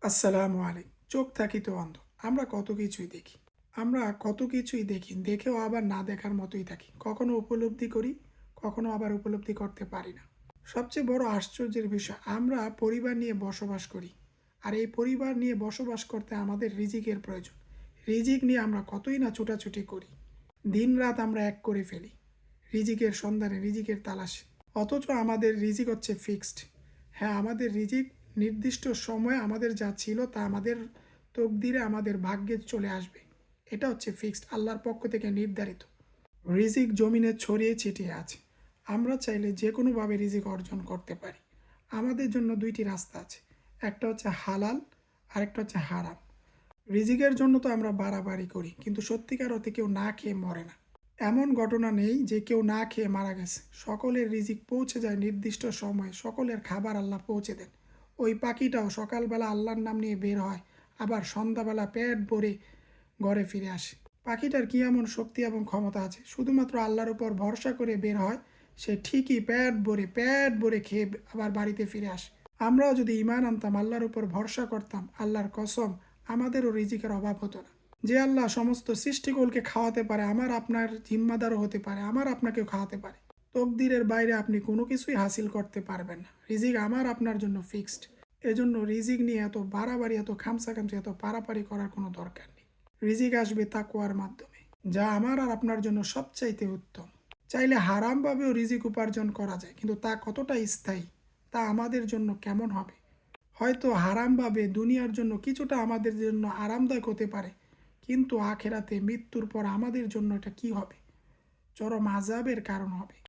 আসসালামু আলাইকুম। চোখ থাকি তো অন্ধ। আমরা কত কিছুই দেখি। দেখেও আবার না দেখার মতোই থাকি। কখনো উপলব্ধি করি, কখনো আবার উপলব্ধি করতে পারি না। সবচেয়ে বড় আশ্চর্যের বিষয়, আমরা পরিবার নিয়ে বসবাস করি। আর এই পরিবার নিয়ে বসবাস করতে আমাদের রিজিকের প্রয়োজন। রিজিক নিয়ে আমরা কতই না ছুটাছুটি করি। দিনরাত আমরা এক করে ফেলি। রিজিকের সন্ধানে, রিজিকের তালাশে। অথচ আমাদের রিজিক হচ্ছে ফিক্সড। হ্যাঁ, আমাদের রিজিক নির্দিষ্ট সময়ে আমাদের যা ছিল তা আমাদের তকদিরে, আমাদের ভাগ্যে চলে আসবে। এটা হচ্ছে ফিক্সড, আল্লাহর পক্ষ থেকে নির্ধারিত। রিজিক জমিনে ছড়িয়ে ছিটিয়ে আছে। আমরা চাইলে যে কোনোভাবে রিজিক অর্জন করতে পারি। আমাদের জন্য দুইটি রাস্তা আছে। একটা হচ্ছে হালাল, আরেকটা হচ্ছে হারাম। রিজিকের জন্য তো আমরা বাড়াবাড়ি করি, কিন্তু সত্যিকার অর্থে কেউ না খেয়ে মরে না। এমন ঘটনা নেই যে কেউ না খেয়ে মারা গেছে। সকলের রিজিক পৌঁছে যায় নির্দিষ্ট সময়ে, সকলের খাবার আল্লাহ পৌঁছে দেন। ওই পাখিটাও সকালবেলা আল্লাহর নাম নিয়ে বের হয়, আবার সন্ধ্যাবেলা পেট ভরে ঘরে ফিরে আসে। পাখিটার কি এমন শক্তি এবং ক্ষমতা আছে? শুধুমাত্র আল্লাহর উপর ভরসা করে বের হয়, সে ঠিকই পেট ভরে খেয়ে আবার বাড়িতে ফিরে আসে। আমরাও যদি ঈমান আনতাম, আল্লাহর উপর ভরসা করতাম, আল্লাহর কসম, আমাদেরও রিজিকের অভাব হতো না। যে আল্লাহ সমস্ত সৃষ্টিকুলকে খাওয়াতে পারে, আমার আপনার জিম্মাদারও হতে পারে, আমার আপনাকেও খাওয়াতে পারে। তকদিরের বাইরে আপনি কোনো কিছুই হাসিল করতে পারবেন না। রিজিক আমার আপনার জন্য ফিক্সড। এজন্য রিজিক নিয়ে এত বাড়াবাড়ি, এত খামসাখামসি, এত পারাপারি করার কোনো দরকার নেই। রিজিক আসবে তাকওয়ার মাধ্যমে, যা আমার আর আপনার জন্য সবচাইতে উত্তম। চাইলে হারামভাবেও রিজিক উপার্জন করা যায়, কিন্তু তা কতটা স্থায়ী, তা আমাদের জন্য কেমন হবে? হয়তো হারামভাবে দুনিয়ার জন্য কিছুটা আমাদের জন্য আরামদায়ক হতে পারে, কিন্তু আখেরাতে মৃত্যুর পর আমাদের জন্য এটা কি হবে? চরম আযাবের কারণ হবে।